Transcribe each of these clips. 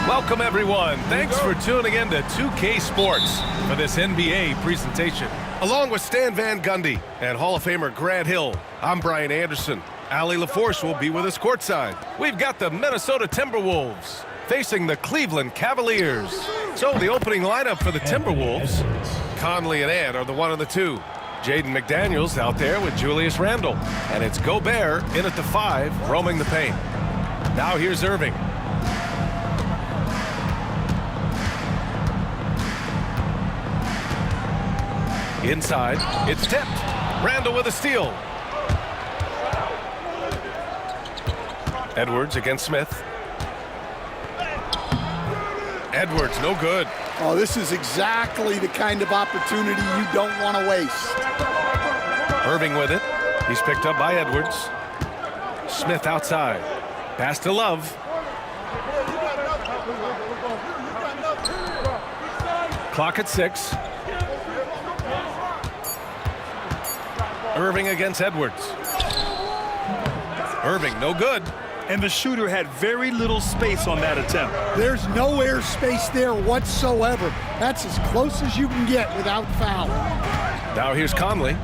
Welcome, everyone. Thanks for tuning in to 2K Sports for this NBA presentation. Along with Stan Van Gundy and Hall of Famer Grant Hill, I'm Brian Anderson. Allie LaForce will be with us courtside. We've got the Minnesota Timberwolves facing the Cleveland Cavaliers. So the opening lineup for the Timberwolves, Conley and Ant are the 1 and the 2. Jaden McDaniels out there with Julius Randle. And it's Gobert in at the 5, roaming the paint. Now here's Irving. Inside, it's tipped. Randle with a steal. Edwards against Smith. Edwards, no good. Oh, this is exactly the kind of opportunity you don't want to waste. Irving with it. He's picked up by Edwards. Smith outside. Pass to Love. Clock at 6. Irving against Edwards. Irving, no good. And the shooter had very little space on that attempt. There's no air space there whatsoever. That's as close as you can get without foul. Now here's Conley.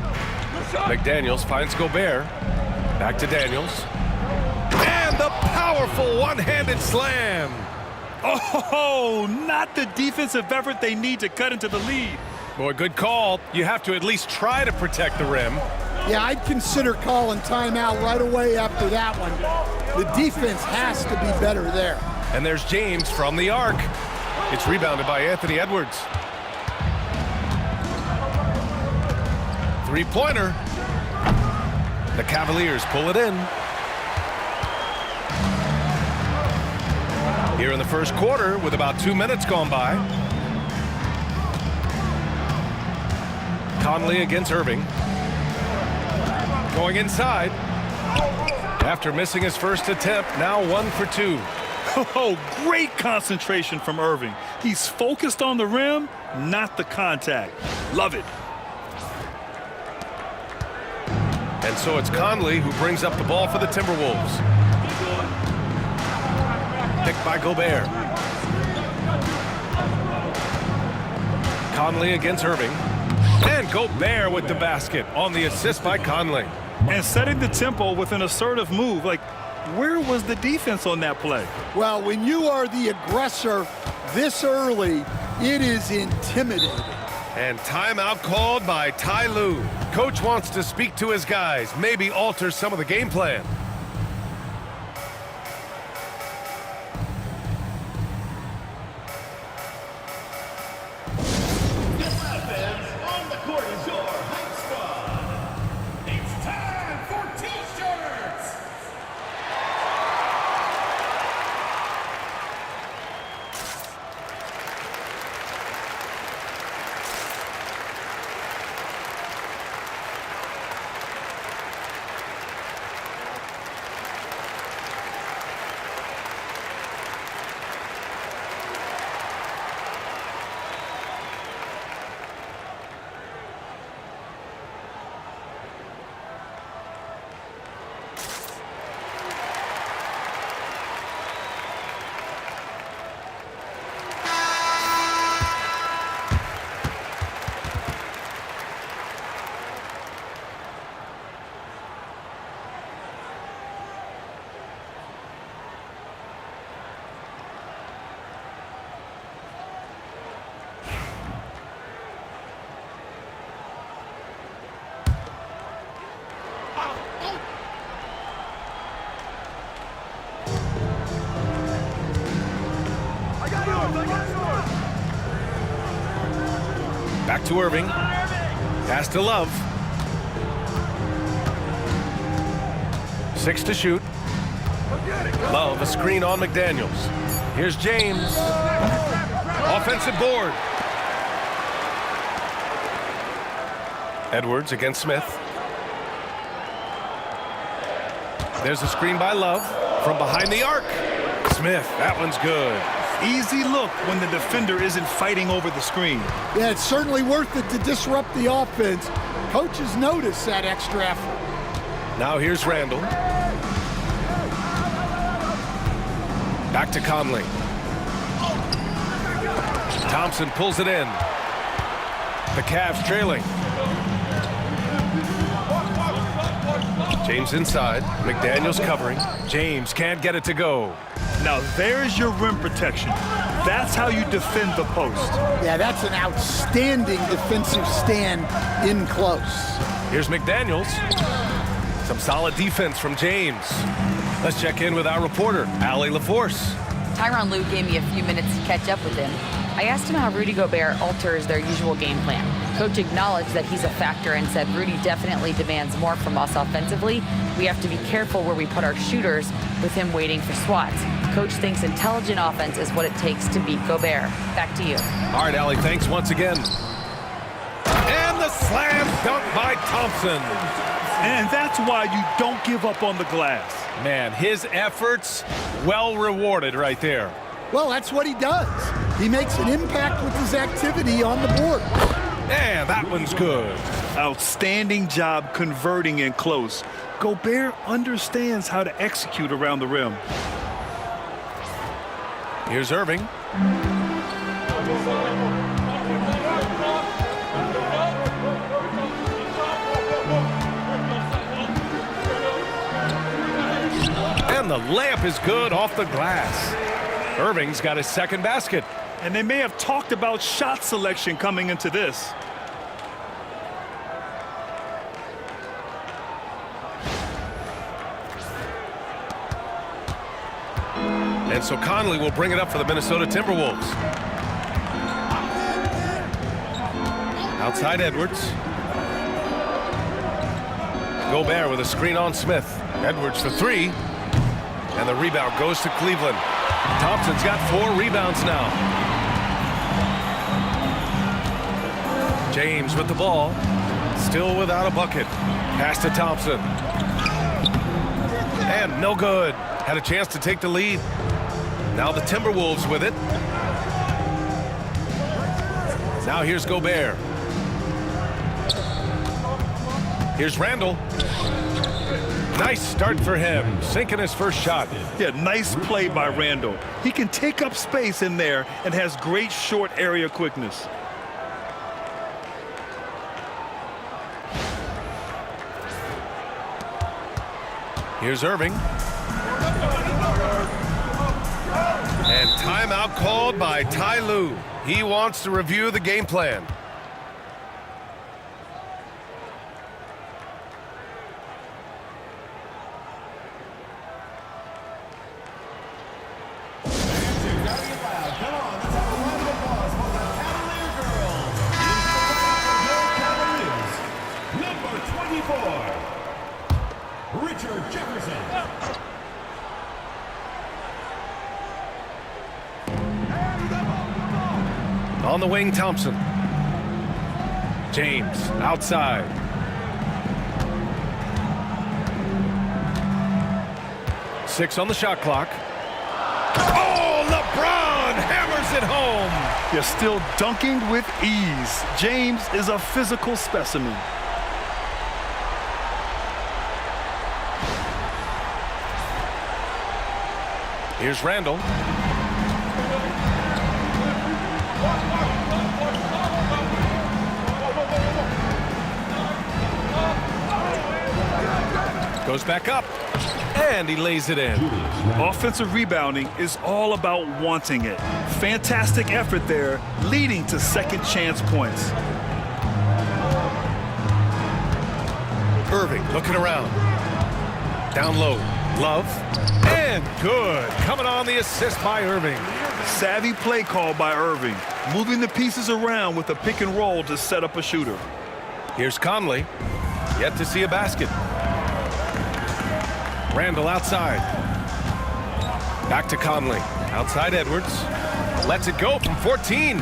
McDaniels finds Gobert. Back to Daniels. And the powerful one-handed slam. Oh, not the defensive effort they need to cut into the lead. Boy, good call. You have to at least try to protect the rim. Yeah, I'd consider calling timeout right away after that one. The defense has to be better there. And there's James from the arc. It's rebounded by Anthony Edwards. Three-pointer. The Cavaliers pull it in. Here in the first quarter with about 2 minutes gone by. Conley against Irving. Going inside. After missing his first attempt, now 1 for 2. Oh, great concentration from Irving. He's focused on the rim, not the contact. Love it. And so it's Conley who brings up the ball for the Timberwolves. Picked by Gobert. Conley against Irving. And Gobert with the basket on the assist by Conley. And setting the tempo with an assertive move. Like, where was the defense on that play? Well, when you are the aggressor this early, it is intimidating. And timeout called by Ty Lue. Coach wants to speak to his guys, maybe alter some of the game plan. Back to Irving. Pass to Love. 6 to shoot. Love, a screen on McDaniels. Here's James. Offensive board. Edwards against Smith. There's a screen by Love from behind the arc. Smith, that one's good. Easy look when the defender isn't fighting over the screen. Yeah, it's certainly worth it to disrupt the offense. Coaches notice that extra effort. Now here's Randle. Back to Conley. Thompson pulls it in. The Cavs trailing. James inside. McDaniels covering. James can't get it to go. Now there's your rim protection. That's how you defend the post. Yeah, that's an outstanding defensive stand in close. Here's McDaniels. Some solid defense from James. Let's check in with our reporter, Allie LaForce. Tyronn Lue gave me a few minutes to catch up with him. I asked him how Rudy Gobert alters their usual game plan. Coach acknowledged that he's a factor and said Rudy definitely demands more from us offensively. We have to be careful where we put our shooters with him waiting for swats. Coach thinks intelligent offense is what it takes to beat Gobert. Back to you. All right, Allie, thanks once again. And the slam dunk by Thompson. And that's why you don't give up on the glass. Man, his efforts well rewarded right there. Well, that's what he does. He makes an impact with his activity on the board. And that one's good. Outstanding job converting in close. Gobert understands how to execute around the rim. Here's Irving. And the layup is good off the glass. Irving's got his second basket. And they may have talked about shot selection coming into this. And so Conley will bring it up for the Minnesota Timberwolves. Outside Edwards. Gobert with a screen on Smith. Edwards for three. And the rebound goes to Cleveland. Thompson's got 4 rebounds now. James with the ball. Still without a bucket. Pass to Thompson. And no good. Had a chance to take the lead. Now the Timberwolves with it. Now here's Gobert. Here's Randall. Nice start for him, sinking his first shot. Yeah, nice play by Randall. He can take up space in there and has great short area quickness. Here's Irving. And timeout called by Ty Lue. He wants to review the game plan. On the wing, Thompson. James outside. Six on the shot clock. Oh, LeBron hammers it home. You're still dunking with ease. James is a physical specimen. Here's Randall. Goes back up, and he lays it in. Offensive rebounding is all about wanting it. Fantastic effort there, leading to second chance points. Irving looking around. Down low, Love, and good. Coming on the assist by Irving. Savvy play call by Irving, moving the pieces around with a pick and roll to set up a shooter. Here's Conley, yet to see a basket. Randall outside. Back to Conley. Outside Edwards. Lets it go from 14.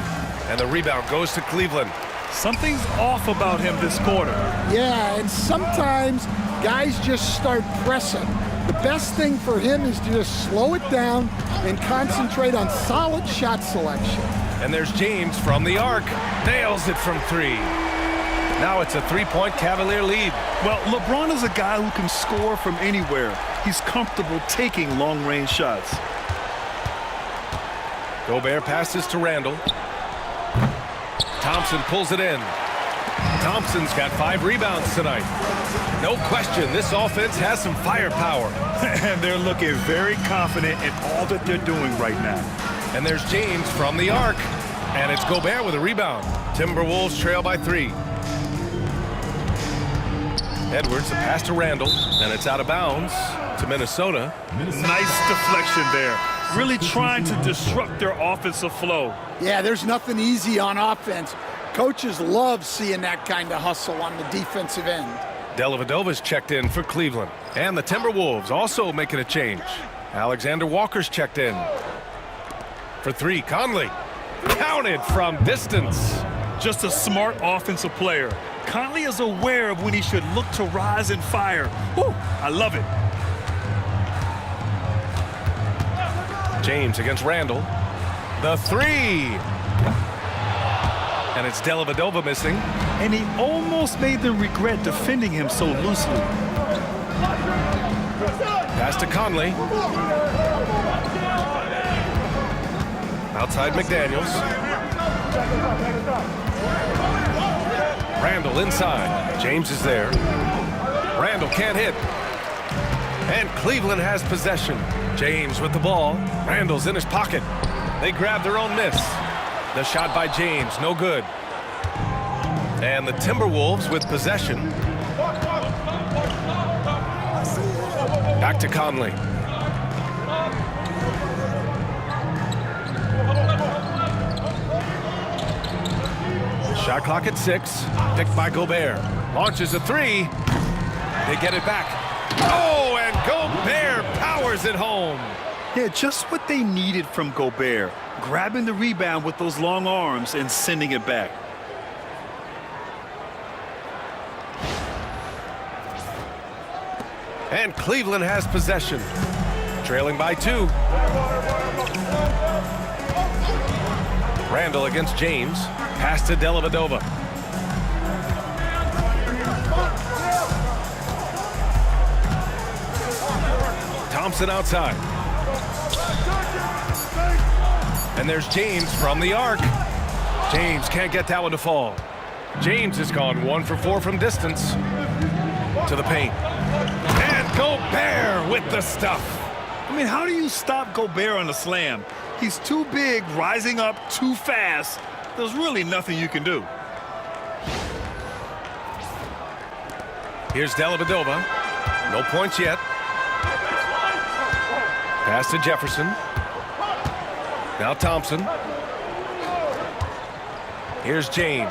And the rebound goes to Cleveland. Something's off about him this quarter. Yeah, and sometimes guys just start pressing. The best thing for him is to just slow it down and concentrate on solid shot selection. And there's James from the arc. Nails it from 3. Now it's a 3-point Cavalier lead. Well, LeBron is a guy who can score from anywhere. He's comfortable taking long-range shots. Gobert passes to Randall. Thompson pulls it in. Thompson's got 5 rebounds tonight. No question, this offense has some firepower. And they're looking very confident in all that they're doing right now. And there's James from the arc. And it's Gobert with a rebound. Timberwolves trail by 3. Edwards, a pass to Randall, and it's out of bounds to Minnesota. Nice deflection there. Really trying to disrupt their offensive flow. Yeah, there's nothing easy on offense. Coaches love seeing that kind of hustle on the defensive end. Dellavedova's checked in for Cleveland. And the Timberwolves also making a change. Alexander Walker's checked in. For 3, Conley. Counted from distance. Just a smart offensive player. Conley is aware of when he should look to rise and fire. Woo, I love it. James against Randall. The 3. And it's Dellavedova missing. And he almost made them regret defending him so loosely. Pass to Conley. Outside McDaniels. Randall inside. James is there. Randall can't hit. And Cleveland has possession. James with the ball. Randall's in his pocket. They grab their own miss. The shot by James, no good. And the Timberwolves with possession. Back to Conley. Shot clock at 6. Picked by Gobert. Launches a 3. They get it back. Oh, and Gobert powers it home. Yeah, just what they needed from Gobert. Grabbing the rebound with those long arms and sending it back. And Cleveland has possession. Trailing by 2. Randall against James. Pass to Dellavedova. Thompson outside. And there's James from the arc. James can't get that one to fall. James has gone 1 for 4 from distance. To the paint. And Gobert with the stuff. I mean, how do you stop Gobert on the slam? He's too big, rising up too fast. There's really nothing you can do. Here's Dellavedova. No points yet. Pass to Jefferson. Now Thompson. Here's James.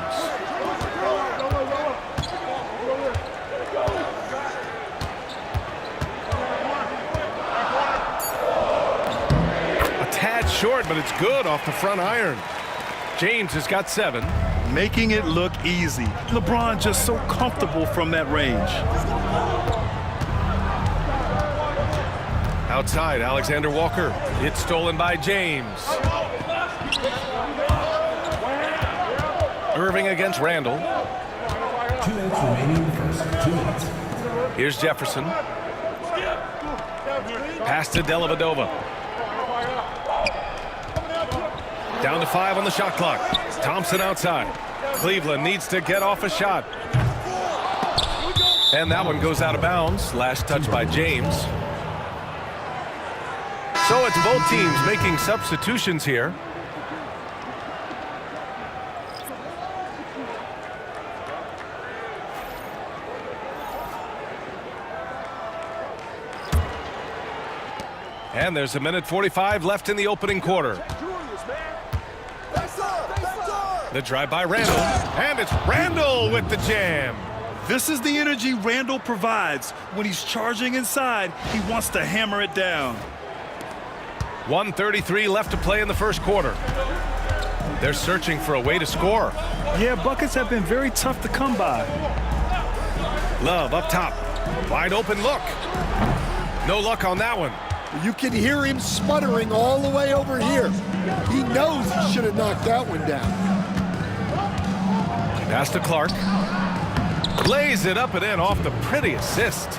A tad short, but it's good off the front iron. James has got 7. Making it look easy. LeBron just so comfortable from that range. Outside, Alexander Walker. It's stolen by James. Irving against Randall. 2 minutes remaining in the first. 2 minutes. Here's Jefferson. Pass to Dellavedova. Down to 5 on the shot clock. Thompson outside. Cleveland needs to get off a shot. And that one goes out of bounds. Last touch by James. So it's both teams making substitutions here. And there's 1:45 left in the opening quarter. The drive by Randall, and it's Randall with the jam. This is the energy Randall provides. When he's charging inside, he wants to hammer it down. 1:33 left to play in the first quarter. They're searching for a way to score. Yeah, buckets have been very tough to come by. Love up top. Wide open look. No luck on that one. You can hear him sputtering all the way over here. He knows he should have knocked that one down. Pass to Clark. Lays it up and in off the pretty assist.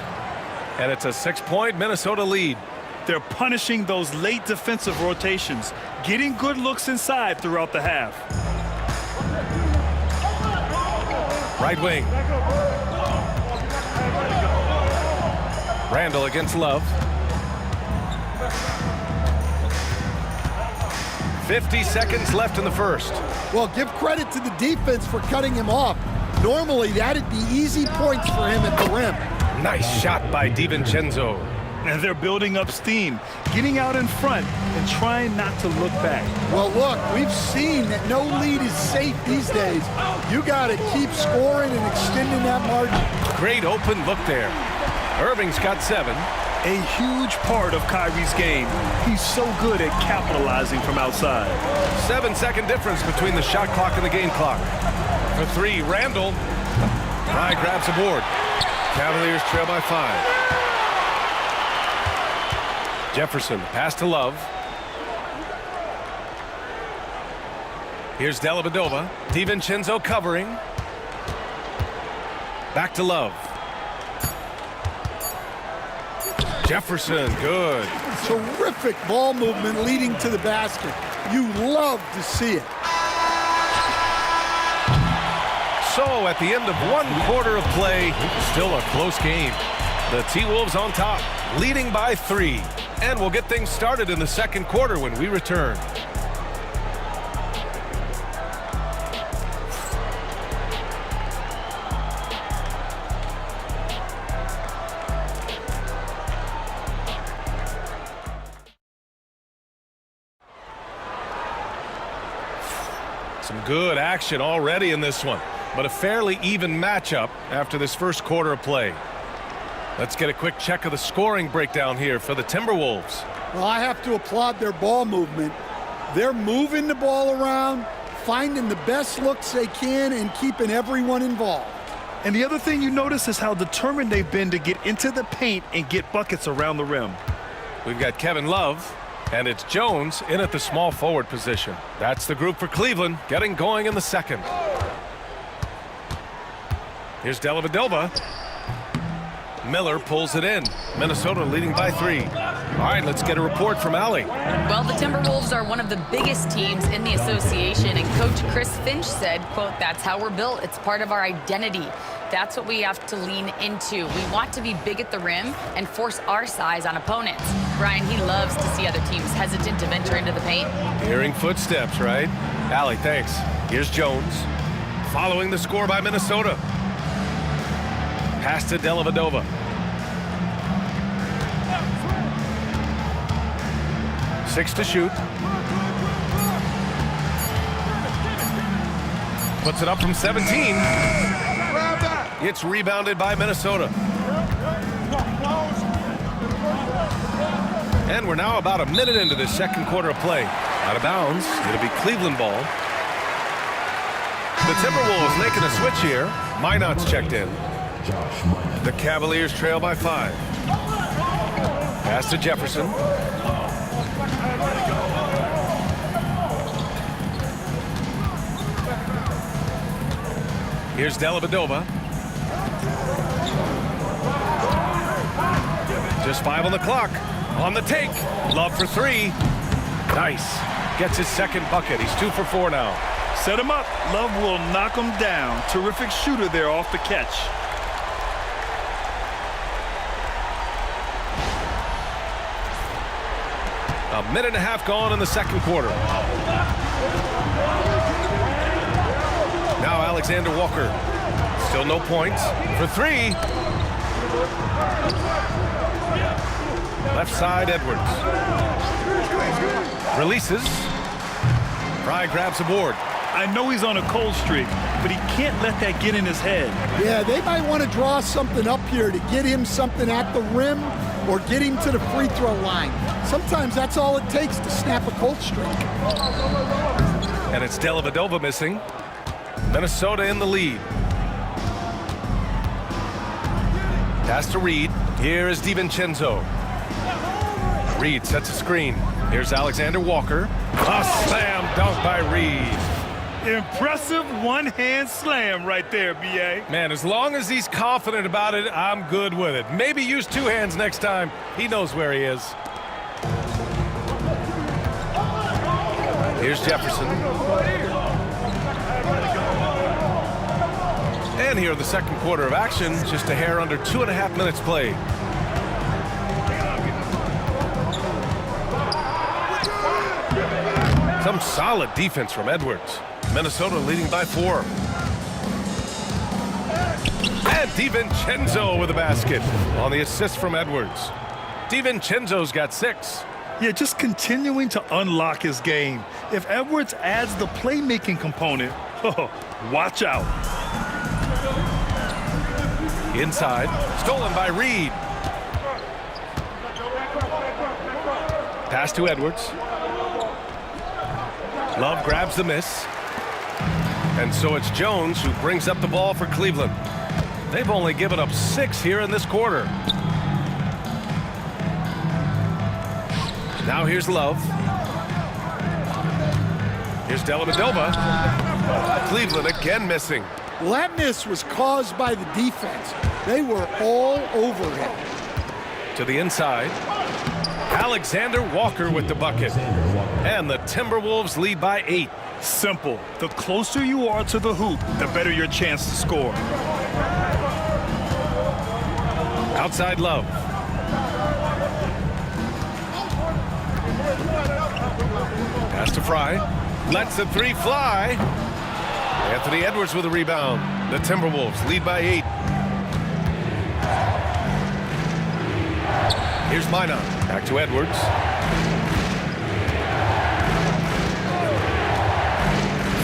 And it's a 6-point Minnesota lead. They're punishing those late defensive rotations, getting good looks inside throughout the half. Right wing. Randall against Love. 50 seconds left in the first. Well, give credit to the defense for cutting him off. Normally, that'd be easy points for him at the rim. Nice shot by DiVincenzo. And they're building up steam, getting out in front and trying not to look back. Well, look, we've seen that no lead is safe these days. You got to keep scoring and extending that margin. Great open look there. Irving's got 7. A huge part of Kyrie's game. He's so good at capitalizing from outside. 7-second difference between the shot clock and the game clock. For 3, Randall. Fry grabs a board. Cavaliers trail by 5. Jefferson, pass to Love. Here's Dellavedova. DiVincenzo covering. Back to Love. Jefferson, good. Terrific ball movement leading to the basket. You love to see it. So at the end of 1 quarter of play, still a close game. The T-Wolves on top, leading by 3. And we'll get things started in the second quarter when we return. Some good action already in this one, but a fairly even matchup after this first quarter of play. Let's get a quick check of the scoring breakdown here for the Timberwolves. Well, I have to applaud their ball movement. They're moving the ball around, finding the best looks they can, and keeping everyone involved. And the other thing you notice is how determined they've been to get into the paint and get buckets around the rim. We've got Kevin Love, and it's Jones in at the small forward position. That's the group for Cleveland, getting going in the second. Here's Dellavedova. Miller pulls it in. Minnesota leading by 3. All right, let's get a report from Allie. Well, the Timberwolves are one of the biggest teams in the association, and Coach Chris Finch said, quote, "That's how we're built. It's part of our identity. That's what we have to lean into. We want to be big at the rim and force our size on opponents." Brian, he loves to see other teams hesitant to venture into the paint. Hearing footsteps, right? Allie, thanks. Here's Jones. Following the score by Minnesota. Pass to Dellavedova. Six to shoot. Puts it up from 17. It's rebounded by Minnesota. And we're now about a minute into this second quarter of play. Out of bounds. It'll be Cleveland ball. The Timberwolves making a switch here. Minot's checked in. The Cavaliers trail by 5. Pass to Jefferson. Here's Dellavedova. Just 5 on the clock. On the take. Love for 3. Nice. Gets his second bucket. He's 2 for 4 now. Set him up. Love will knock him down. Terrific shooter there off the catch. A minute and a half gone in the second quarter. Now Alexander Walker. Still no points. For 3. Left side, Edwards. Releases. Fry grabs a board. I know he's on a cold streak, but he can't let that get in his head. Yeah, they might want to draw something up here to get him something at the rim or get him to the free throw line. Sometimes that's all it takes to snap a cold streak. And it's Dellavedova missing. Minnesota in the lead. Pass to Reed. Here is DiVincenzo. Reed sets a screen. Here's Alexander Walker. A slam dunk by Reed. Impressive one-hand slam right there, B.A. Man, as long as he's confident about it, I'm good with it. Maybe use 2 hands next time. He knows where he is. Here's Jefferson. And here in the second quarter of action, just a hair under 2.5 minutes played. Some solid defense from Edwards. Minnesota leading by 4. And DiVincenzo with a basket on the assist from Edwards. DiVincenzo's got 6. Yeah, just continuing to unlock his game. If Edwards adds the playmaking component, watch out. Inside, stolen by Reed. Pass to Edwards. Love grabs the miss. And so it's Jones who brings up the ball for Cleveland. They've only given up 6 here in this quarter. Now here's Love. Here's Dellavedova. Cleveland again missing. Well, that miss was caused by the defense. They were all over him. To the inside. Alexander Walker with the bucket. And the Timberwolves lead by 8. Simple. The closer you are to the hoop, the better your chance to score. Outside Love. Pass to Fry. Lets the 3 fly. Anthony Edwards with a rebound. The Timberwolves lead by 8. Here's Minot. Back to Edwards.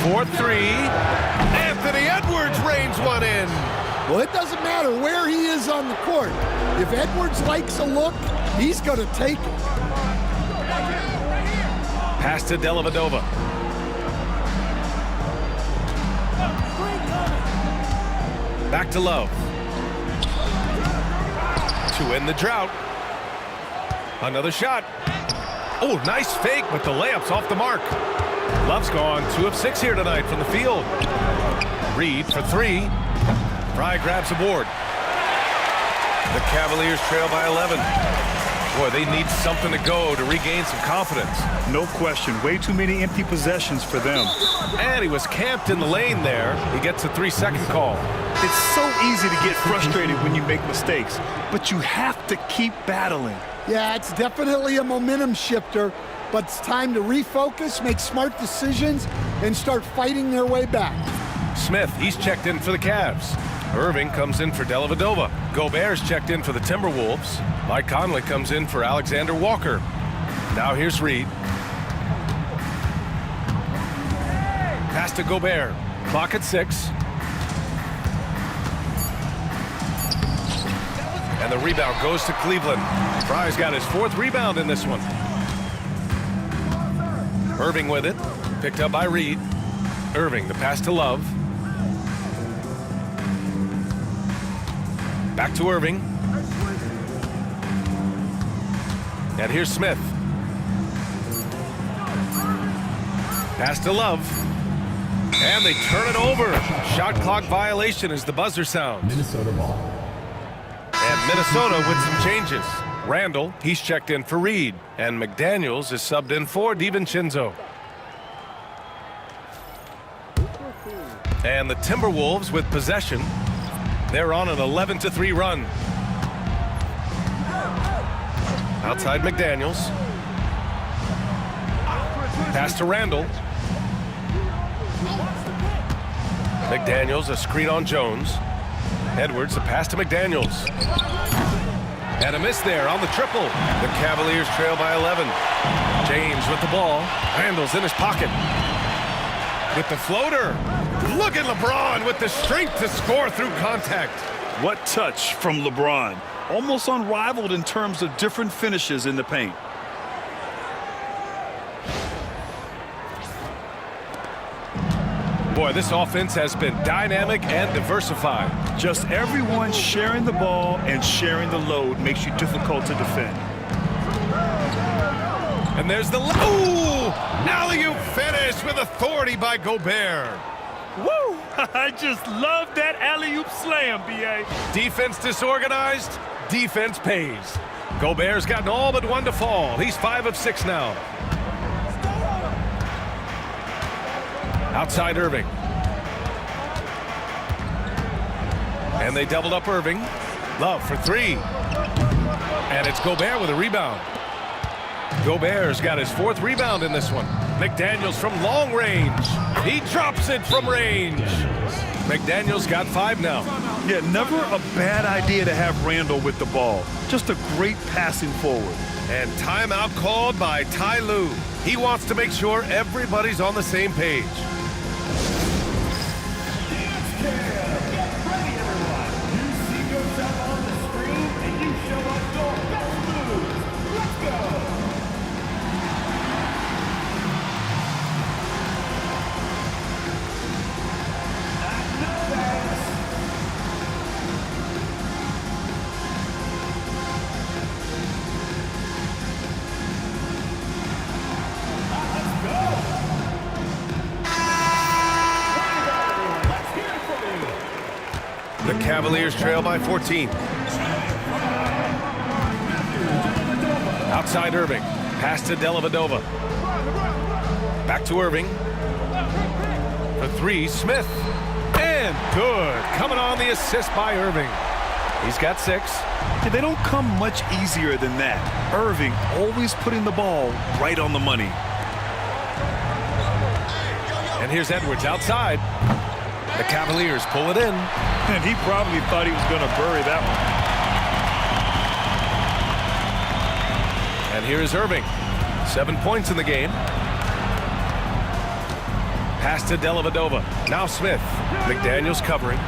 For 3. Anthony Edwards rains one in. Well, it doesn't matter where he is on the court. If Edwards likes a look, he's going to take it. Pass to Dellavedova. Back to Love. To end the drought. Another shot. Oh, nice fake, but the layup's off the mark. Love's gone 2 of 6 here tonight from the field. Reed for 3. Fry grabs the board. The Cavaliers trail by 11. Boy, they need something to go to regain some confidence. No question. Way too many empty possessions for them. And he was camped in the lane there. He gets a 3-second call. It's so easy to get frustrated when you make mistakes, but you have to keep battling. Yeah, it's definitely a momentum shifter, but it's time to refocus, make smart decisions, and start fighting their way back. Smith, he's checked in for the Cavs. Irving comes in for Dellavedova. Gobert's checked in for the Timberwolves. Mike Conley comes in for Alexander Walker. Now here's Reed. Pass to Gobert. Clock at 6. And the rebound goes to Cleveland. Fry's got his 4th rebound in this one. Irving with it. Picked up by Reed. Irving, the pass to Love. Back to Irving. And here's Smith. Pass to Love. And they turn it over. Shot clock violation as the buzzer sounds. Minnesota ball. And Minnesota with some changes. Randall, he's checked in for Reed. And McDaniels is subbed in for DiVincenzo. And the Timberwolves with possession. They're on an 11-3 run. Outside McDaniels. Pass to Randall. McDaniels, a screen on Jones. Edwards, a pass to McDaniels. And a miss there on the triple. The Cavaliers trail by 11. James with the ball. Randall's in his pocket. With the floater. Look at LeBron with the strength to score through contact. What touch from LeBron. Almost unrivaled in terms of different finishes in the paint. Boy, this offense has been dynamic and diversified. Just everyone sharing the ball and sharing the load makes you difficult to defend. And there's the... Ooh! Alley-oop finish with authority by Gobert. Woo! I just love that alley-oop slam, B.A. Defense disorganized, defense pays. Gobert's gotten all but one to fall. He's 5 of 6 now. Outside Irving. And they doubled up Irving. Love for three. And it's Gobert with a rebound. Gobert's got his 4th rebound in this one. McDaniels from long range. He drops it from range. McDaniels got 5 now. Yeah, never a bad idea to have Randall with the ball. Just a great passing forward. And timeout called by Ty Lue. He wants to make sure everybody's on the same page. The Cavaliers trail by 14. Outside Irving. Pass to Dellavedova. Back to Irving. For 3, Smith. And good. Coming on the assist by Irving. He's got 6. Yeah, they don't come much easier than that. Irving always putting the ball right on the money. And here's Edwards outside. The Cavaliers pull it in. And he probably thought he was going to bury that one. And here is Irving. 7 points in the game. Pass to Dellavedova. Now Smith. McDaniels covering.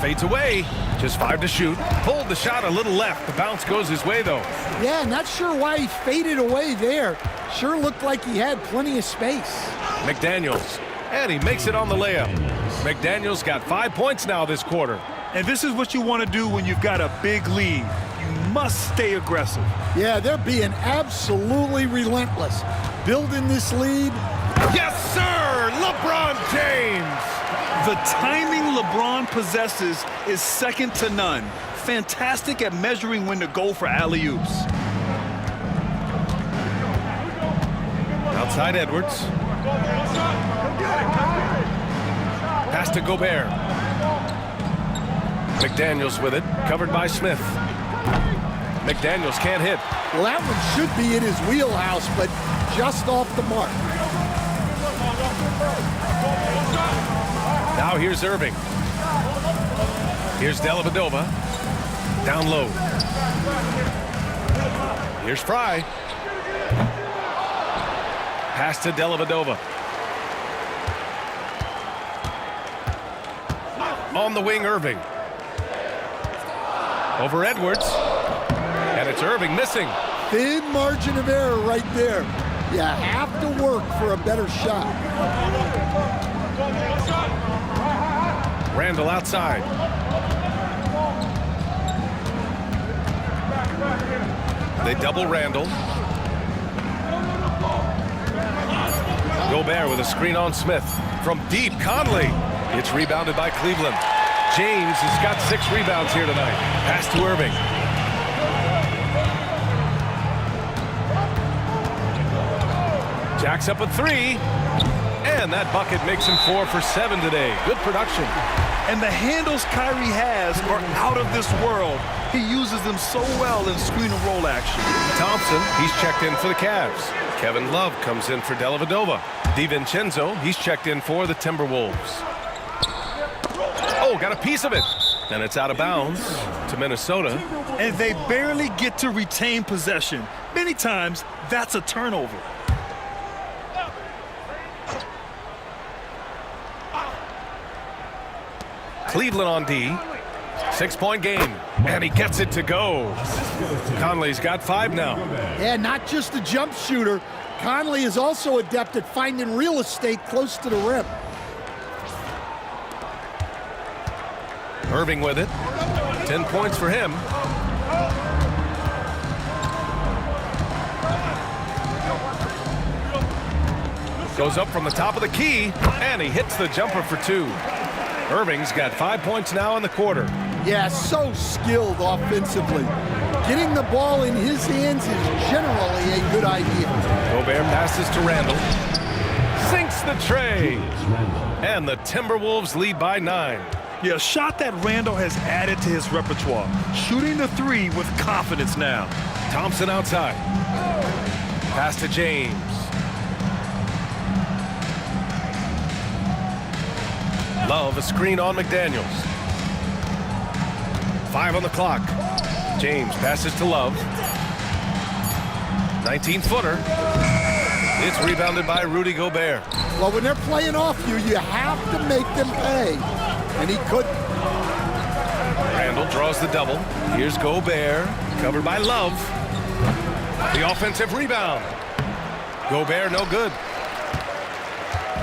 Fades away. Just 5 to shoot. Pulled the shot a little left. The bounce goes his way, though. Yeah, not sure why he faded away there. Sure looked like he had plenty of space. McDaniels. And he makes it on the layup. McDaniels got 5 points now this quarter. And this is what you want to do when you've got a big lead. You must stay aggressive. Yeah, they're being absolutely relentless. Building this lead. Yes, sir! LeBron James! The timing LeBron possesses is second to none. Fantastic at measuring when to go for alley-oops. Outside Edwards. Pass to Gobert. McDaniels with it, covered by Smith. McDaniels can't hit. Well, that one should be in his wheelhouse, but just off the mark. Now here's Irving. Here's Dellavedova. Down low. Here's Fry. Pass to Dellavedova. On the wing, Irving. Over Edwards. And it's Irving missing. Thin margin of error right there. You have to work for a better shot. Randall outside. They double Randall. Gobert with a screen on Smith. From deep, Conley. It's rebounded by Cleveland. James has got 6 rebounds here tonight. Pass to Irving. Jacks up a 3. And that bucket makes him 4 for 7 today. Good production. And the handles Kyrie has are out of this world. He uses them so well in screen and roll action. Thompson, he's checked in for the Cavs. Kevin Love comes in for Dellavedova. DiVincenzo, he's checked in for the Timberwolves. Oh, got a piece of it. And it's out of bounds to Minnesota. And they barely get to retain possession. Many times, that's a turnover. Cleveland on D. 6-point game. And he gets it to go. Conley's got 5 now. Yeah, not just a jump shooter. Conley is also adept at finding real estate close to the rim. Irving with it. 10 points for him. Goes up from the top of the key, and he hits the jumper for 2. Irving's got 5 points now in the quarter. Yeah, so skilled offensively. Getting the ball in his hands is generally a good idea. Gobert passes to Randall. sinks the tray. And the Timberwolves lead by 9. Yeah, a shot that Randall has added to his repertoire. Shooting the three with confidence now. Thompson outside. Pass to James. Love, a screen on McDaniels. 5 on the clock. James passes to Love. 19-footer. It's rebounded by Rudy Gobert. Well, when they're playing off you, you have to make them pay. And he couldn't. Randall draws the double. Here's Gobert, covered by Love. The offensive rebound. Gobert, no good.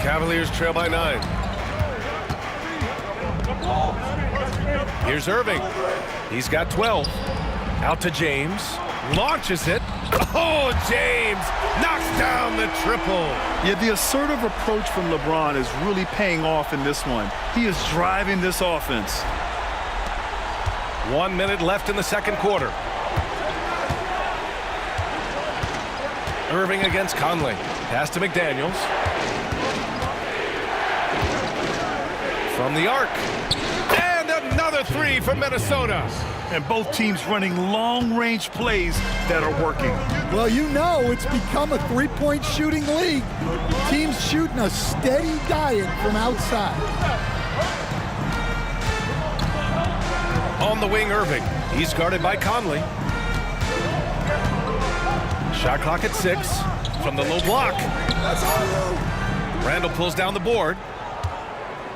Cavaliers trail by 9. Here's Irving. He's got 12. Out to James. Launches it. Oh, James knocks down the triple. Yeah, the assertive approach from LeBron is really paying off in this one. He is driving this offense. 1 minute left in the second quarter. Irving against Conley. Pass to McDaniels. From the arc. And another three from Minnesota. And both teams running long-range plays that are working. Well, you know it's become a three-point shooting league. Teams shooting a steady diet from outside. On the wing, Irving. He's guarded by Conley. Shot clock at 6 from the low block. Randall pulls down the board.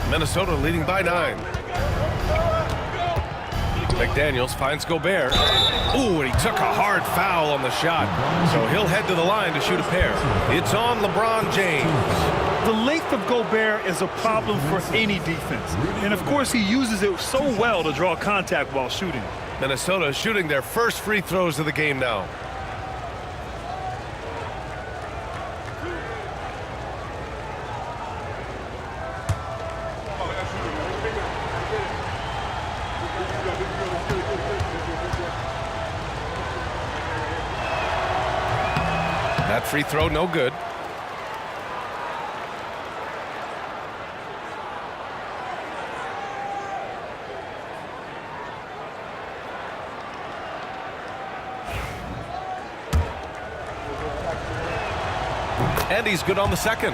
Minnesota leading by 9. McDaniels finds Gobert. Ooh, and he took a hard foul on the shot. So he'll head to the line to shoot a pair. It's on LeBron James. The length of Gobert is a problem for any defense. And of course, he uses it so well to draw contact while shooting. Minnesota shooting their first free throws of the game now. That free throw, no good. And he's good on the second.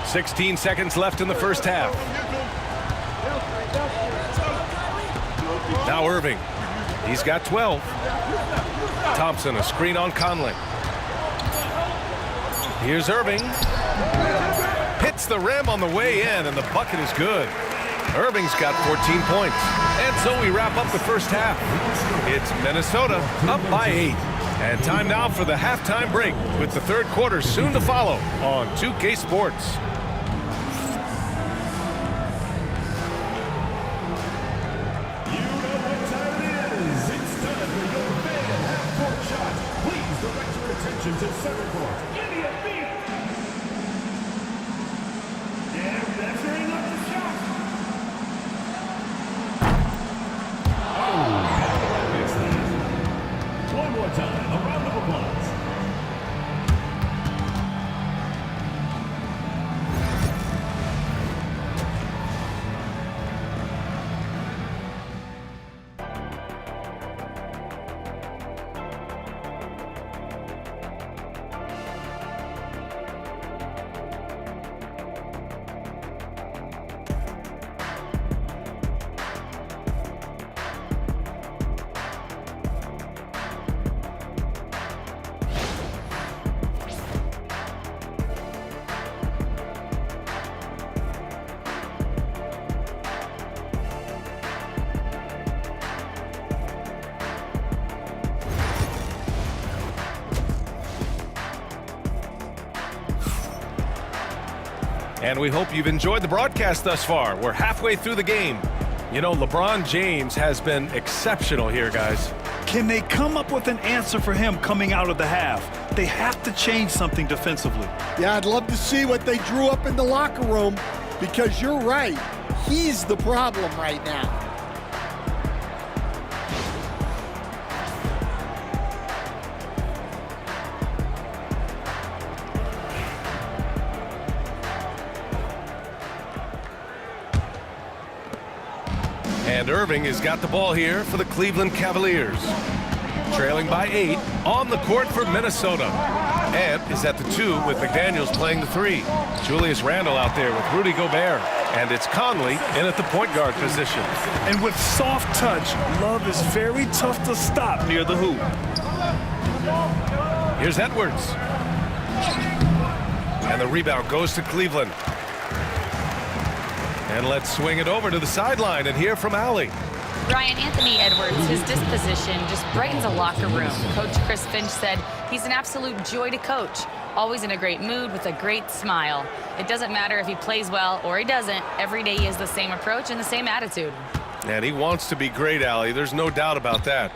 16 seconds left in the first half. Now Irving. He's got 12. Thompson, a screen on Conley. Here's Irving. Hits the rim on the way in, and the bucket is good. Irving's got 14 points. And so we wrap up the first half. It's Minnesota up by 8. And time now for the halftime break, with the third quarter soon to follow on 2K Sports. And we hope you've enjoyed the broadcast thus far. We're halfway through the game. You know, LeBron James has been exceptional here, guys. Can they come up with an answer for him coming out of the half? They have to change something defensively. Yeah, I'd love to see what they drew up in the locker room, because you're right. He's the problem right now. And Irving has got the ball here for the Cleveland Cavaliers. Trailing by 8 on the court for Minnesota. And is at the 2 with McDaniels playing the 3. Julius Randle out there with Rudy Gobert. And it's Conley in at the point guard position. And with soft touch, Love is very tough to stop near the hoop. Here's Edwards. And the rebound goes to Cleveland. And let's swing it over to the sideline and hear from Allie. Ryan, Anthony Edwards, his disposition just brightens a locker room. Coach Chris Finch said he's an absolute joy to coach. Always in a great mood with a great smile. It doesn't matter if he plays well or he doesn't. Every day he has the same approach and the same attitude. And he wants to be great, Allie. There's no doubt about that.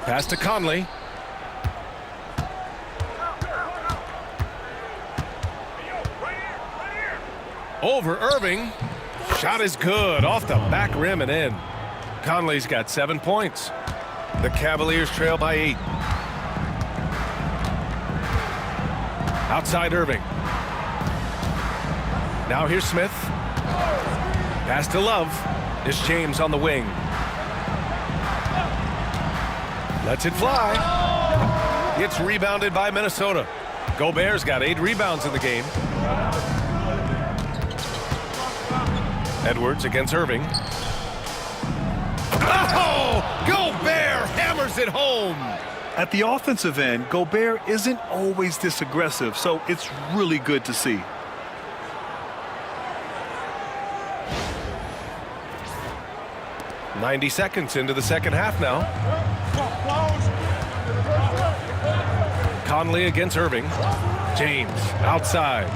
Pass to Conley. Over Irving. Shot is good. Off the back rim and in. Conley's got 7 points. The Cavaliers trail by 8. Outside Irving. Now here's Smith. Pass to Love. It's James on the wing. Lets it fly. It's rebounded by Minnesota. Gobert's got 8 rebounds in the game. Edwards against Irving. Oh! Gobert hammers it home. At the offensive end, Gobert isn't always this aggressive, so it's really good to see. "90 seconds into the second half now. Conley against Irving. James outside.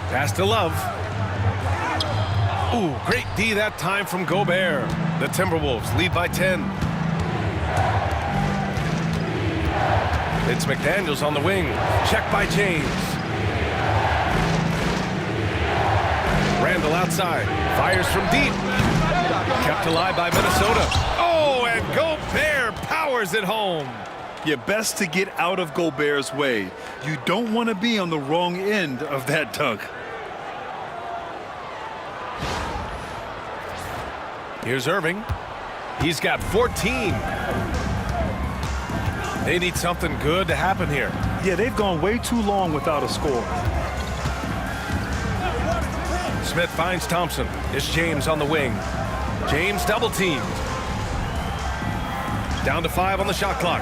Pass to Love. Ooh, great D that time from Gobert. The Timberwolves lead by 10. It's McDaniels on the wing. Check by James. Randle outside. Fires from deep. Kept alive by Minnesota. Oh, and Gobert powers it home. You're best to get out of Gobert's way. You don't want to be on the wrong end of that dunk. Here's Irving. He's got 14. They need something good to happen here. Yeah, they've gone way too long without a score. Smith finds Thompson. It's James on the wing. James double teamed. Down to 5 on the shot clock.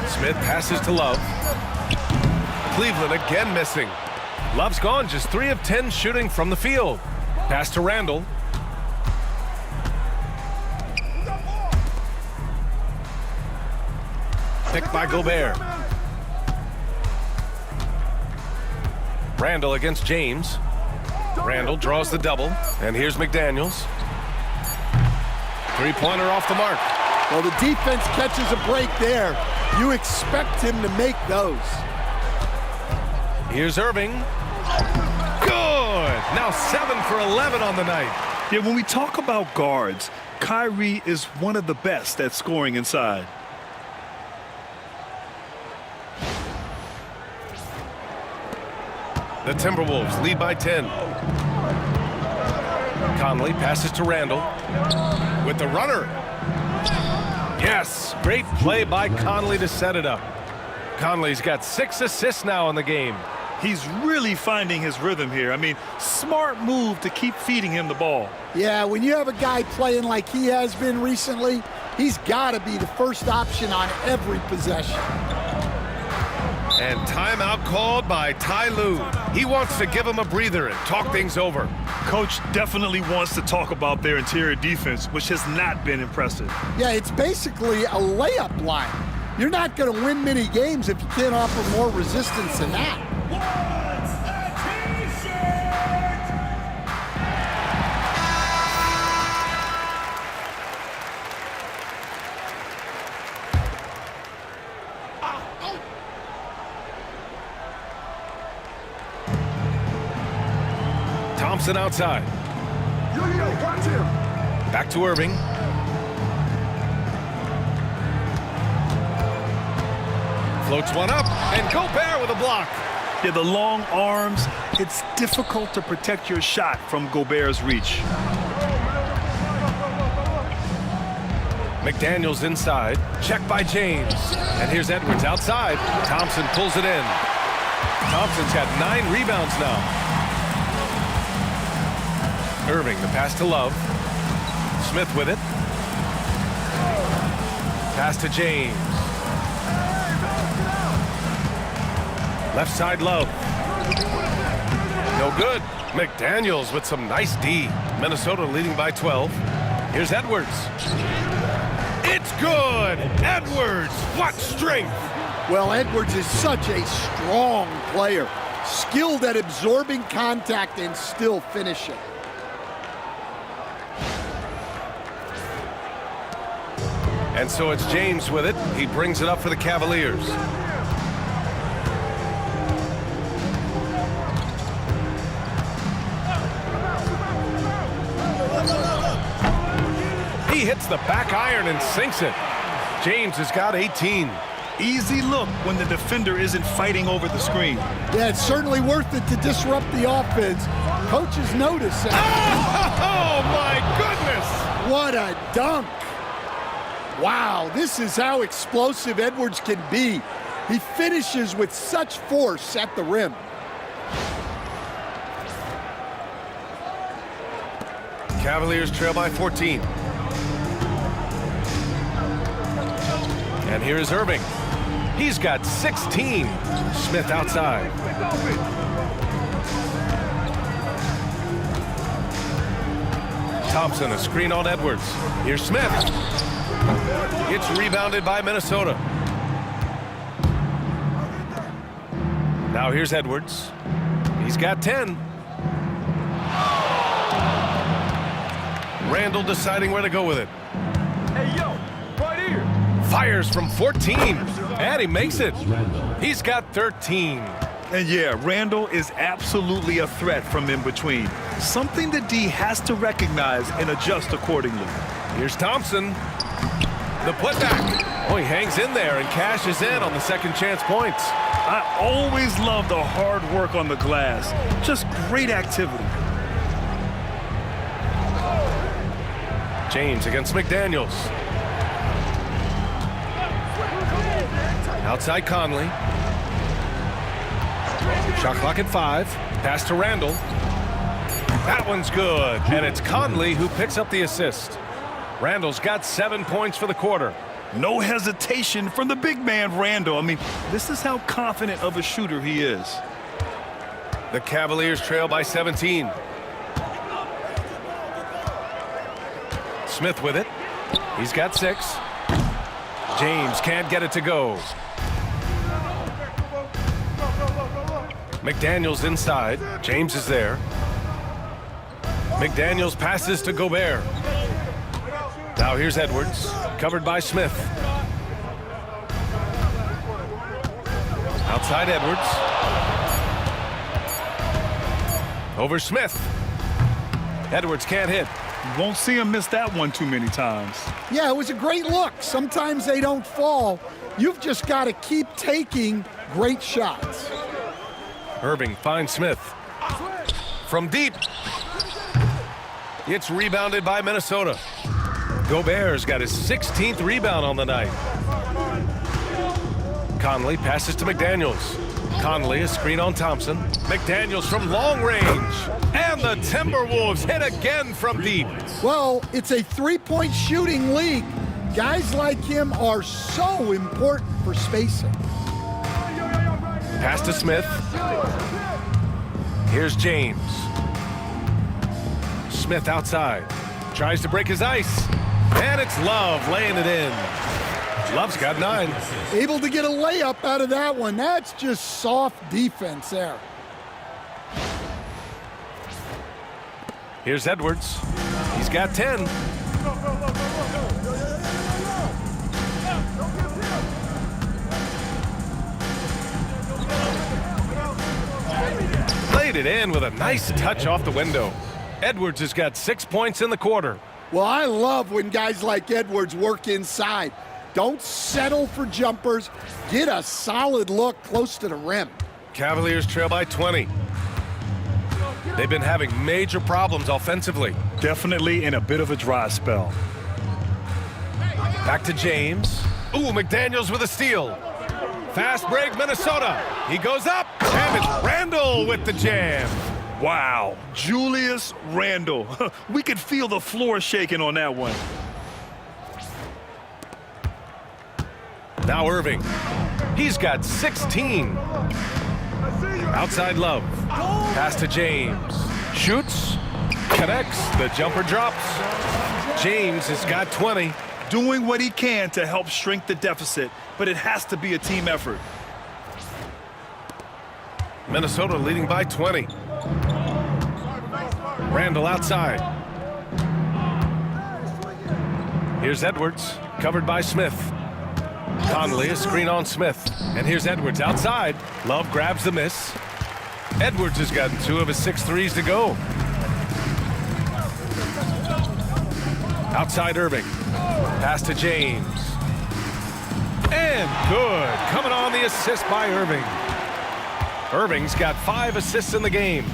Smith passes to Love. Cleveland again missing. Love's gone just 3 of 10 shooting from the field. Pass to Randle. Picked by Gobert. Randle against James. Randle draws the double. And here's McDaniels. Three-pointer off the mark. Well, the defense catches a break there. You expect him to make those. Here's Irving. Good! Now 7 for 11 on the night. Yeah, when we talk about guards, Kyrie is one of the best at scoring inside. The Timberwolves lead by 10. Conley passes to Randle with the runner. Yes, great play by Conley to set it up. Conley's got 6 assists now in the game. He's really finding his rhythm here. I mean, smart move to keep feeding him the ball. Yeah, when you have a guy playing like he has been recently, he's got to be the first option on every possession. And timeout called by Ty Lue. He wants to give him a breather and talk things over. Coach definitely wants to talk about their interior defense, which has not been impressive. Yeah, it's basically a layup line. You're not going to win many games if you can't offer more resistance than that. Thompson outside. Back to Irving. Floats one up, and Gobert with a block. Yeah, the long arms, it's difficult to protect your shot from Gobert's reach. McDaniels inside, checked by James. And here's Edwards outside. Thompson pulls it in. Thompson's got 9 rebounds now. Irving, the pass to Love. Smith with it. Pass to James. Left side, Love. No good. McDaniels with some nice D. Minnesota leading by 12. Here's Edwards. It's good! Edwards, what strength! Well, Edwards is such a strong player, skilled at absorbing contact and still finishing. And so it's James with it. He brings it up for the Cavaliers. He hits the back iron and sinks it. James has got 18. Easy look when the defender isn't fighting over the screen. Yeah, it's certainly worth it to disrupt the offense. Coaches notice that. Oh, my goodness! What a dunk! Wow, this is how explosive Edwards can be. He finishes with such force at the rim. Cavaliers trail by 14. And here is Irving. He's got 16. Smith outside. Thompson, a screen on Edwards. Here's Smith. It's rebounded by Minnesota. Now here's Edwards. He's got 10. Randall deciding where to go with it. Hey, yo, right here. Fires from 14, and he makes it. He's got 13. And yeah, Randall is absolutely a threat from in between. Something that D has to recognize and adjust accordingly. Here's Thompson. The putback. Oh, he hangs in there and cashes in on the second chance points. I always love the hard work on the glass. Just great activity. James against McDaniels. Outside Conley. Shot clock at 5. Pass to Randall. That one's good. And it's Conley who picks up the assist. Randall's got 7 points for the quarter. No hesitation from the big man, Randall. I mean, this is how confident of a shooter he is. The Cavaliers trail by 17. Smith with it. He's got 6. James can't get it to go. McDaniels inside. James is there. McDaniels passes to Gobert. Now here's Edwards, covered by Smith. Outside Edwards. Over Smith. Edwards can't hit. You won't see him miss that one too many times. Yeah, it was a great look. Sometimes they don't fall. You've just got to keep taking great shots. Irving finds Smith. From deep. It's rebounded by Minnesota. Gobert's got his 16th rebound on the night. Conley passes to McDaniels. Conley, a screen on Thompson. McDaniels from long range. And the Timberwolves hit again from deep. Well, it's a three-point shooting league. Guys like him are so important for spacing. Pass to Smith. Here's James. Smith outside. Tries to break his ice. And it's Love laying it in. Love's got 9. Able to get a layup out of that one. That's just soft defense there. Here's Edwards. He's got 10. Laid it in with a nice touch off the window. Edwards has got 6 points in the quarter. Well, I love when guys like Edwards work inside. Don't settle for jumpers. Get a solid look close to the rim. Cavaliers trail by 20. They've been having major problems offensively. Definitely in a bit of a dry spell. Back to James. Ooh, McDaniels with a steal. Fast break, Minnesota. He goes up, and it's Randall with the jam. Wow, Julius Randle. We could feel the floor shaking on that one. Now Irving. He's got 16. Outside Love. Pass to James. Shoots. Connects. The jumper drops. James has got 20. Doing what he can to help shrink the deficit, but it has to be a team effort. Minnesota leading by 20. Randall outside. Here's Edwards, covered by Smith. Conley, a screen on Smith. And here's Edwards outside. Love grabs the miss. Edwards has gotten 2 of his 6 threes to go. Outside Irving. Pass to James. And good. Coming on the assist by Irving. Irving's got 5 assists in the game.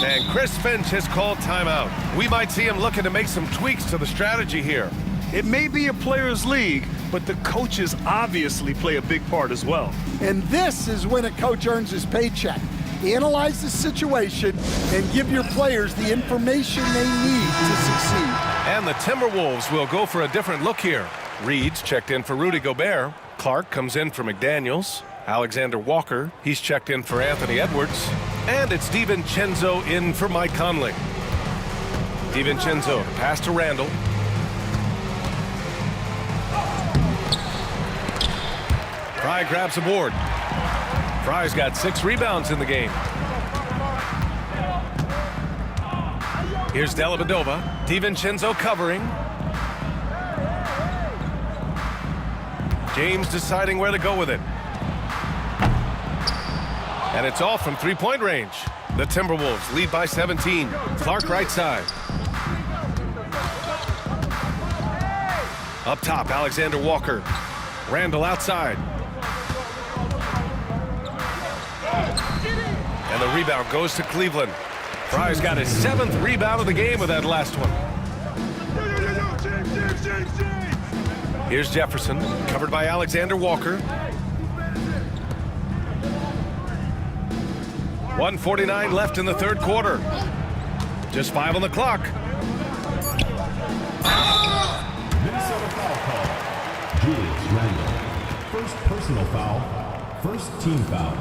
And Chris Finch has called timeout. We might see him looking to make some tweaks to the strategy here. It may be a players' league, but the coaches obviously play a big part as well. And this is when a coach earns his paycheck. Analyze the situation and give your players the information they need to succeed. And the Timberwolves will go for a different look here. Reed's checked in for Rudy Gobert. Clark comes in for McDaniels. Alexander Walker, he's checked in for Anthony Edwards. And it's DiVincenzo in for Mike Conley. DiVincenzo, pass to Randall. Fry grabs the board. Fry's got 6 rebounds in the game. Here's Dellavedova. DiVincenzo covering. James deciding where to go with it. And it's off from 3-point range. The Timberwolves lead by 17. Clark right side. Up top, Alexander Walker. Randall outside. And the rebound goes to Cleveland. Fry's got his 7th rebound of the game with that last one. Here's Jefferson, covered by Alexander Walker. 1:49 left in the 3rd quarter. Just 5 on the clock. Minnesota foul call. Julius Randle. First personal foul. First team foul.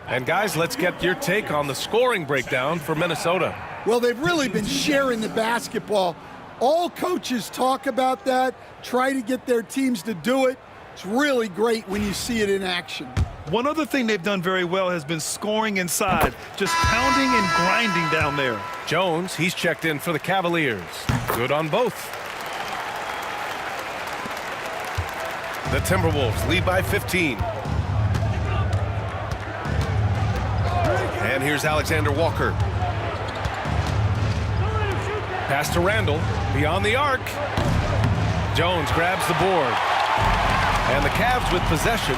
And guys, let's get your take on the scoring breakdown for Minnesota. Well, they've really been sharing the basketball. All coaches talk about that, try to get their teams to do it. It's really great when you see it in action. One other thing they've done very well has been scoring inside, just pounding and grinding down there. Jones, he's checked in for the Cavaliers. Good on both. The Timberwolves lead by 15. And here's Alexander Walker. Pass to Randall, beyond the arc. Jones grabs the board. And the Cavs with possession.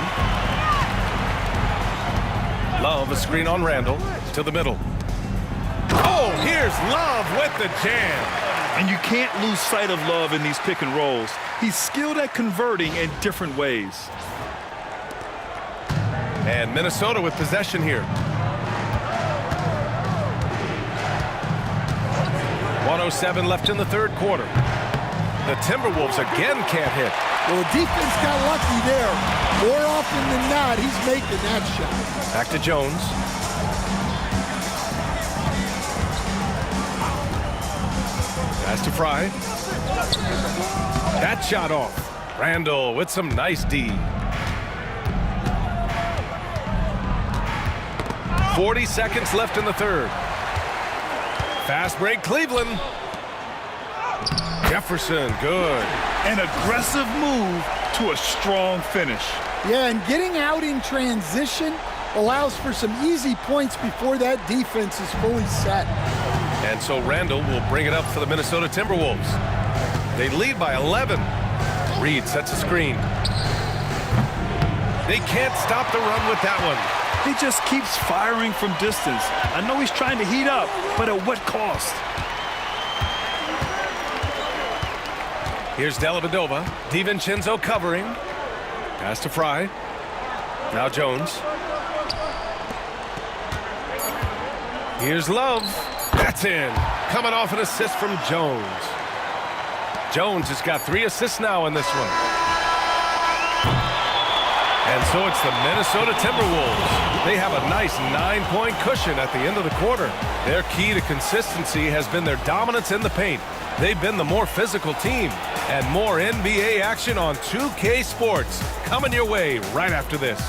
Love, a screen on Randall, to the middle. Oh, here's Love with the jam. And you can't lose sight of Love in these pick and rolls. He's skilled at converting in different ways. And Minnesota with possession here. 1:07 left in the 3rd quarter. The Timberwolves again can't hit. Well, the defense got lucky there. More often than not, he's making that shot. Back to Jones. Pass to Fry. That shot off. Randall with some nice D. 40 seconds left in the 3rd. Fast break, Cleveland. Jefferson, good. An aggressive move to a strong finish. Yeah, and getting out in transition allows for some easy points before that defense is fully set. And so Randall will bring it up for the Minnesota Timberwolves. They lead by 11. Reed sets a screen. They can't stop the run with that one. He just keeps firing from distance. I know he's trying to heat up, but at what cost? Here's Dellavedova. DiVincenzo covering. Pass to Fry. Now Jones. Here's Love. That's in. Coming off an assist from Jones. Jones has got 3 assists now in this one. And so it's the Minnesota Timberwolves. They have a nice 9-point cushion at the end of the quarter. Their key to consistency has been their dominance in the paint. They've been the more physical team. And more NBA action on 2K Sports coming your way right after this.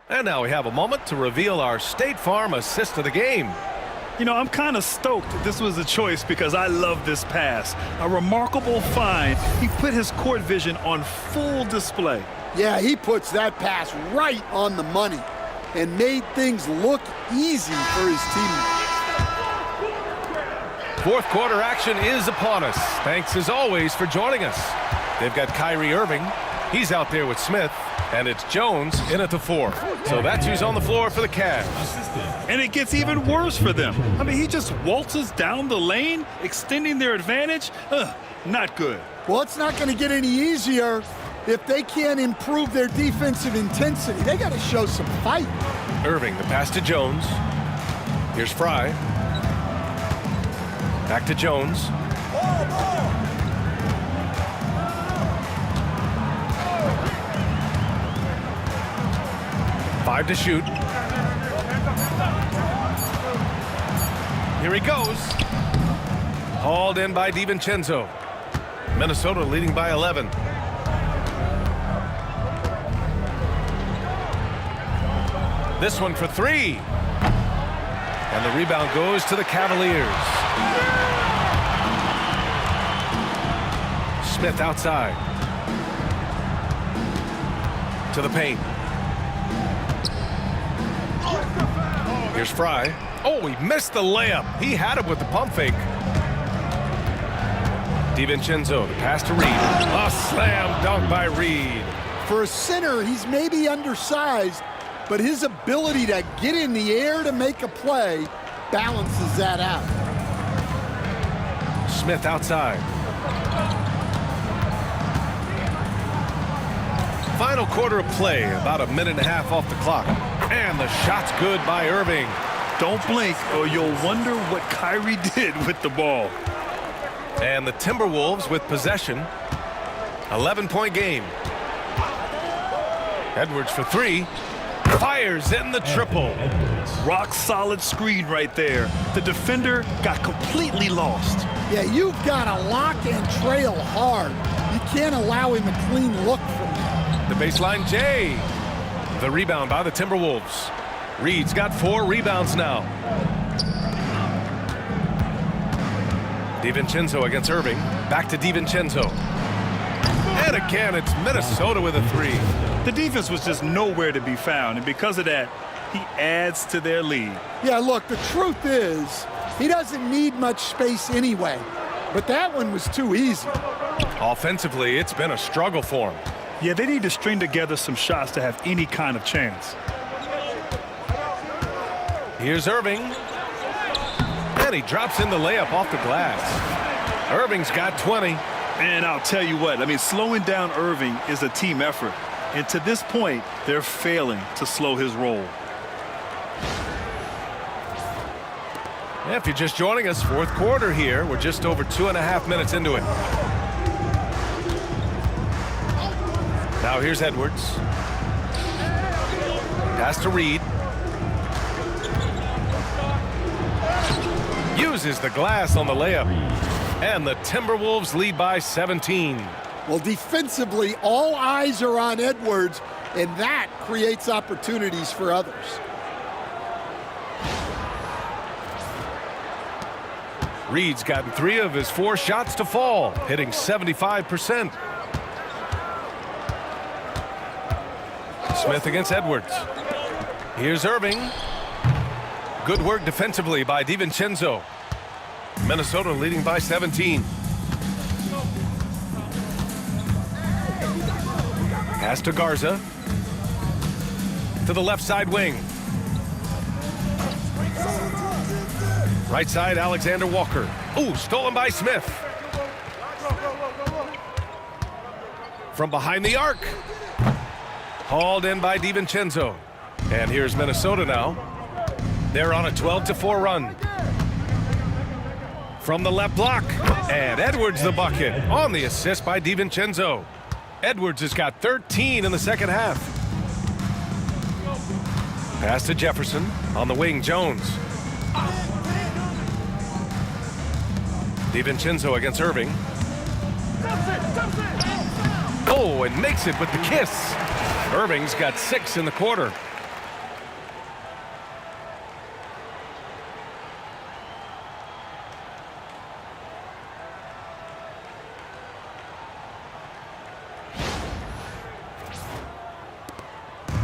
And now we have a moment to reveal our State Farm assist of the game. You know, I'm kind of stoked this was a choice because I love this pass. A remarkable find. He put his court vision on full display. Yeah, he puts that pass right on the money and made things look easy for his teammates. Fourth quarter action is upon us. Thanks as always for joining us. They've got Kyrie Irving. He's out there with Smith. And it's Jones in at the 4. So that's who's on the floor for the Cavs. And it gets even worse for them. I mean, he just waltzes down the lane, extending their advantage. Not good. Well, it's not going to get any easier if they can't improve their defensive intensity. They got to show some fight. Irving, the pass to Jones. Here's Fry. Back to Jones. 5 to shoot. Here he goes. Hauled in by DiVincenzo. Minnesota leading by 11. This one for 3. And the rebound goes to the Cavaliers. Smith outside. To the paint. Here's Fry. Oh, he missed the layup. He had it with the pump fake. DiVincenzo, the pass to Reed. A slam dunk by Reed. For a center, he's maybe undersized, but his ability to get in the air to make a play balances that out. Smith outside. Final quarter of play, about a minute and a half off the clock. And the shot's good by Irving. Don't blink or you'll wonder what Kyrie did with the ball. And the Timberwolves with possession. 11-point game. Edwards for 3. Fires in the triple. Rock solid screen right there. The defender got completely lost. Yeah, you've got to lock and trail hard. You can't allow him a clean look from there. The baseline J. The rebound by the Timberwolves. Reed's got 4 rebounds now. DiVincenzo against Irving. Back to DiVincenzo. And again, it's Minnesota with a 3. The defense was just nowhere to be found, and because of that, he adds to their lead. Yeah, look, the truth is, he doesn't need much space anyway, but that one was too easy. Offensively, it's been a struggle for him. Yeah, they need to string together some shots to have any kind of chance. Here's Irving. And he drops in the layup off the glass. Irving's got 20. And I'll tell you what, I mean, slowing down Irving is a team effort. And to this point, they're failing to slow his roll. Yeah, if you're just joining us, fourth quarter here. We're just over 2.5 minutes into it. Now here's Edwards. Pass to Reed. Uses the glass on the layup. And the Timberwolves lead by 17. Well, defensively, all eyes are on Edwards, and that creates opportunities for others. Reed's gotten 3 of his 4 shots to fall, hitting 75%. Smith against Edwards. Here's Irving. Good work defensively by DiVincenzo. Minnesota leading by 17. Pass to Garza. To the left side wing. Right side, Alexander Walker. Ooh, stolen by Smith. From behind the arc. Hauled in by DiVincenzo. And here's Minnesota now. They're on a 12-4 run. From the left block. And Edwards the bucket on the assist by DiVincenzo. Edwards has got 13 in the second half. Pass to Jefferson. On the wing, Jones. DiVincenzo against Irving. Oh, and makes it with the kiss. Irving's got 6 in the quarter.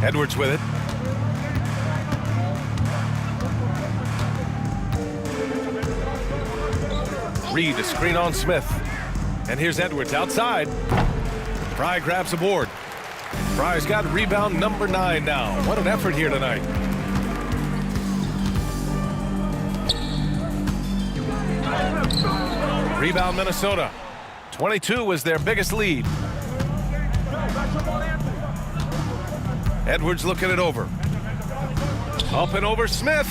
Edwards with it. Reed, a screen on Smith. And here's Edwards outside. Fry grabs the board. Fry's got rebound number 9 now. What an effort here tonight. Rebound Minnesota. 22 was their biggest lead. Edwards looking it over. Up and over Smith.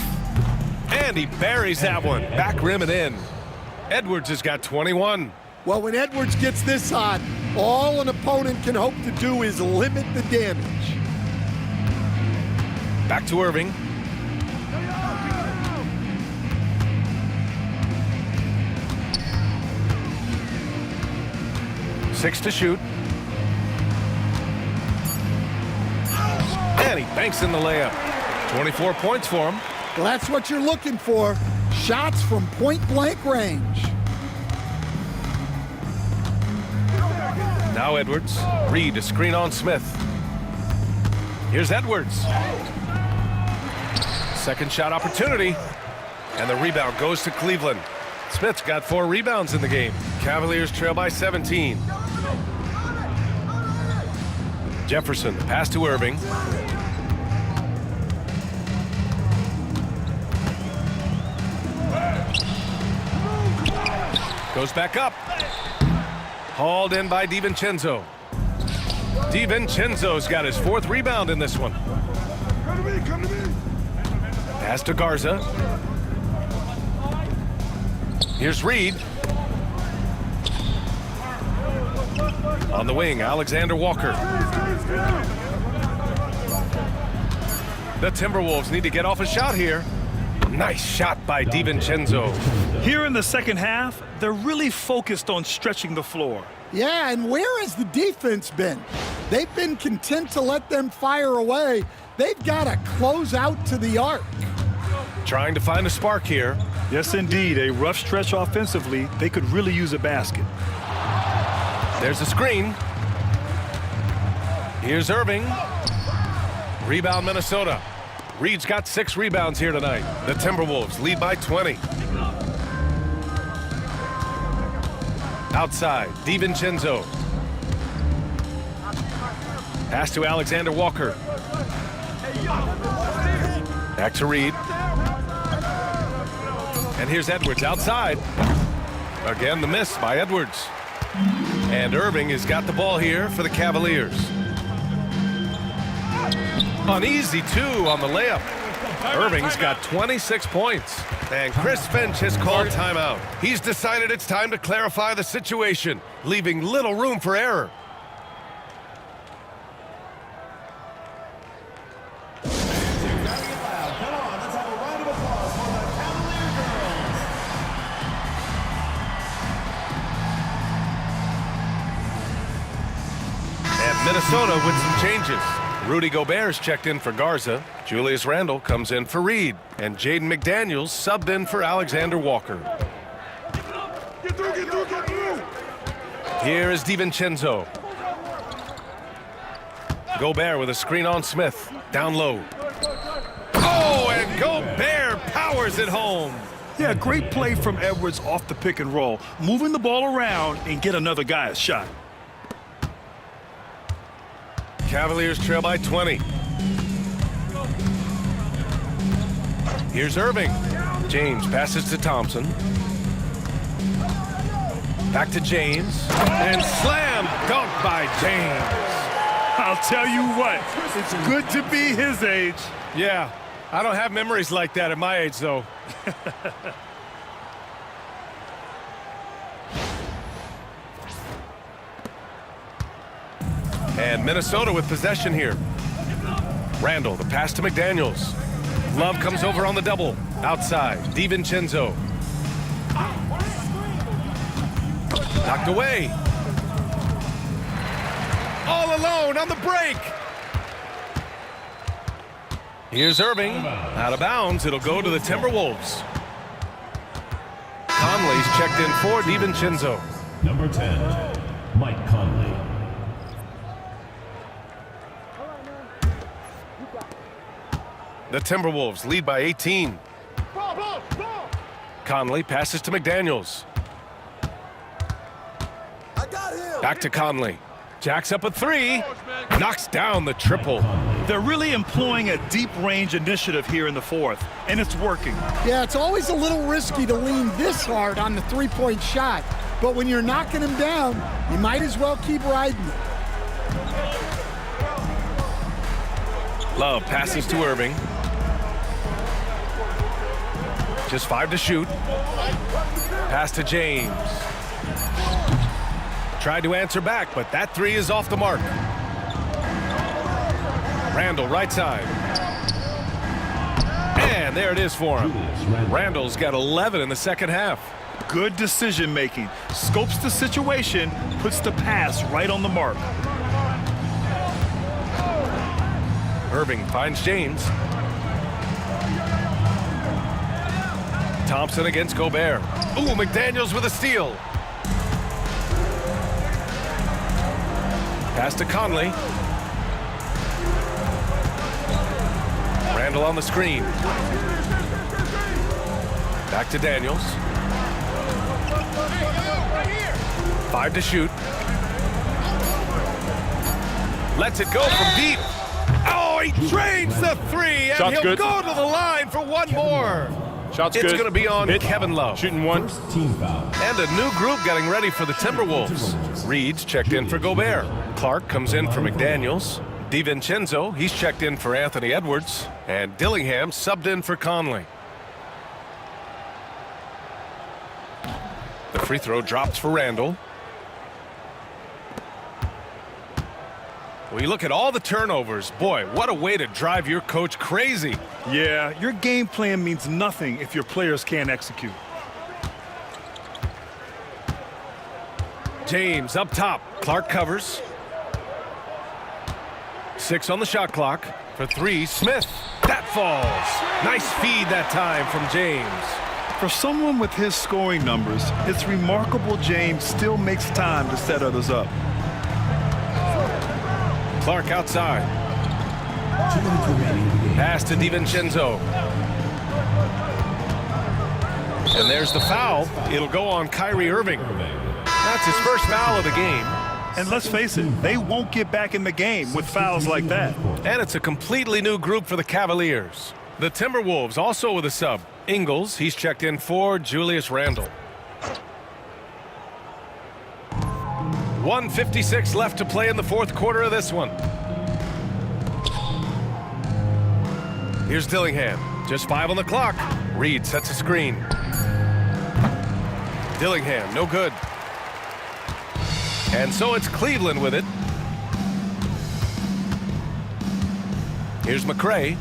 And he buries that one. Back rim and in. Edwards has got 21. Well, when Edwards gets this hot, all an opponent can hope to do is limit the damage. Back to Irving. Six to shoot. And he banks in the layup. 24 points for him. Well, that's what you're looking for. Shots from point-blank range. Now Edwards. Reed, a screen on Smith. Here's Edwards. Second shot opportunity. And the rebound goes to Cleveland. Smith's got 4 rebounds in the game. Cavaliers trail by 17. Jefferson, pass to Irving. Goes back up. Hauled in by DiVincenzo. DiVincenzo's got his 4th rebound in this one. Come to me. Pass to Garza. Here's Reed. On the wing, Alexander Walker. The Timberwolves need to get off a shot here. Nice shot by DiVincenzo. Here in the second half, they're really focused on stretching the floor. Yeah, and where has the defense been? They've been content to let them fire away. They've got to close out to the arc. Trying to find a spark here. Yes, indeed. A rough stretch offensively. They could really use a basket. There's a screen. Here's Irving. Rebound Minnesota. Reed's got 6 rebounds here tonight. The Timberwolves lead by 20. Outside, DiVincenzo. Pass to Alexander Walker. Back to Reed. And here's Edwards outside. Again, the miss by Edwards. And Irving has got the ball here for the Cavaliers. An easy 2 on the layup. Irving's got 26 points. And Chris Finch has called timeout. He's decided it's time to clarify the situation, leaving little room for error. And Minnesota with some changes. Rudy Gobert's checked in for Garza. Julius Randle comes in for Reed. And Jaden McDaniels subbed in for Alexander Walker. Get through. Here is DiVincenzo. Gobert with a screen on Smith. Down low. Oh, and Gobert powers it home. Yeah, great play from Edwards off the pick and roll. Moving the ball around and get another guy a shot. Cavaliers trail by 20. Here's Irving. James passes to Thompson. Back to James. And slam dunk by James. I'll tell you what, it's good to be his age. Yeah, I don't have memories like that at my age, though. And Minnesota with possession here. Randall, the pass to McDaniels. Love comes over on the double. Outside, DiVincenzo. Knocked away. All alone on the break. Here's Irving. Out of bounds. It'll go to the Timberwolves. Conley's checked in for DiVincenzo. Number 10, Mike Conley. The Timberwolves lead by 18. Conley passes to McDaniels. Back to Conley. Jacks up a three. Knocks down the triple. They're really employing a deep range initiative here in the fourth, and it's working. Yeah, it's always a little risky to lean this hard on the three-point shot, but when you're knocking him down, you might as well keep riding it. Love passes to Irving. Just 5 to shoot. Pass to James. Tried to answer back, but that three is off the mark. Randall, right side. And there it is for him. Randall's got 11 in the second half. Good decision making. Scopes the situation, puts the pass right on the mark. Irving finds James. Thompson against Gobert. Ooh, McDaniels with a steal. Pass to Conley. Randall on the screen. Back to Daniels. 5 to shoot. Lets it go from deep. Oh, he drains the three, and Shot's he'll good. go to the line for one more. Shot's It's good. going to be on Kevin Love. Shooting one. First team foul. And a new group getting ready for the Timberwolves. Reed's checked in for Gobert. Clark comes in for McDaniels. DiVincenzo, he's checked in for Anthony Edwards. And Dillingham subbed in for Conley. The free throw drops for Randall. Well, you look at all the turnovers. Boy, what a way to drive your coach crazy. Yeah, your game plan means nothing if your players can't execute. James up top. Clark covers. 6 on the shot clock. For 3, Smith. That falls. Nice feed that time from James. For someone with his scoring numbers, it's remarkable James still makes time to set others up. Clark outside. 2 minutes remaining in the game. Pass to DiVincenzo. And there's the foul. It'll go on Kyrie Irving. That's his first foul of the game. And let's face it, they won't get back in the game with fouls like that. And it's a completely new group for the Cavaliers. The Timberwolves also with a sub. Ingles, he's checked in for Julius Randle. 1:56 left to play in the fourth quarter of this one. Here's Dillingham. Just 5 on the clock. Reed sets a screen. Dillingham, no good. And so it's Cleveland with it. Here's McRae.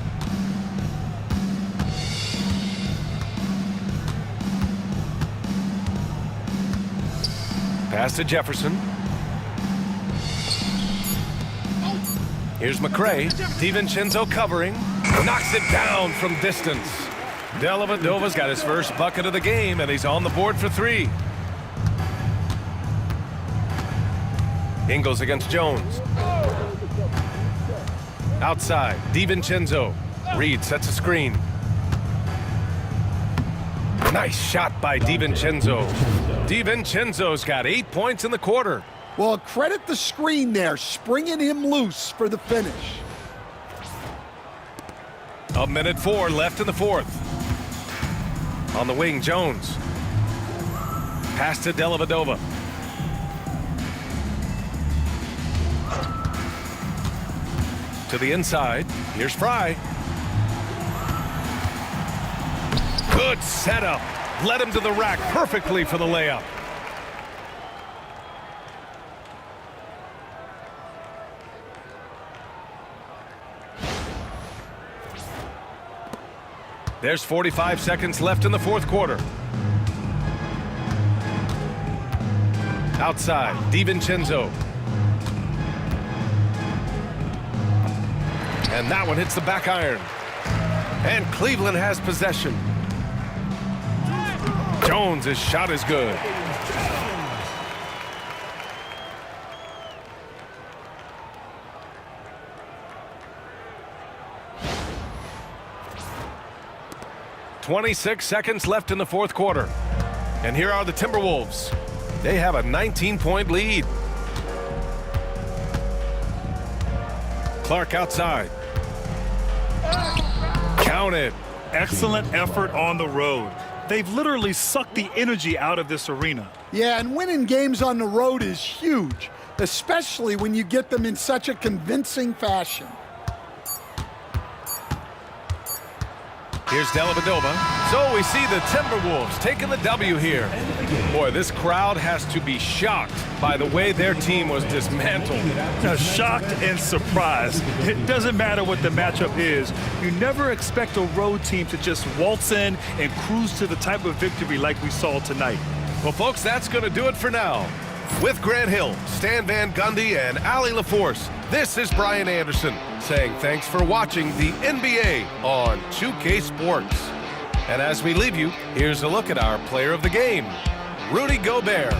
Pass to Jefferson. Here's McRae. DiVincenzo covering. Knocks it down from distance. Dellavedova's got his first bucket of the game, and he's on the board for 3. Ingles against Jones. Outside, DiVincenzo. Reed sets a screen. Nice shot by DiVincenzo. DiVincenzo's got 8 points in the quarter. Well, credit the screen there, springing him loose for the finish. 1:04 left in the fourth. On the wing, Jones. Pass to Dellavedova. To the inside. Here's Fry. Good setup. Led him to the rack perfectly for the layup. There's 45 seconds left in the fourth quarter. Outside, DiVincenzo. And that one hits the back iron. And Cleveland has possession. Jones' shot is good. "26 seconds left in the fourth quarter. And here are the Timberwolves. They have a 19-point lead. Clark outside. Count it. Excellent effort on the road. They've literally sucked the energy out of this arena. Yeah, and winning games on the road is huge, especially when you get them in such a convincing fashion. Here's Dellavedova. So we see the Timberwolves taking the W here. Boy, this crowd has to be shocked by the way their team was dismantled. Now, shocked and surprised. It doesn't matter what the matchup is. You never expect a road team to just waltz in and cruise to the type of victory like we saw tonight. Well, folks, that's going to do it for now. With Grant Hill, Stan Van Gundy, and Allie LaForce, this is Brian Anderson saying thanks for watching the NBA on 2K Sports. And as we leave you, here's a look at our player of the game, Rudy Gobert.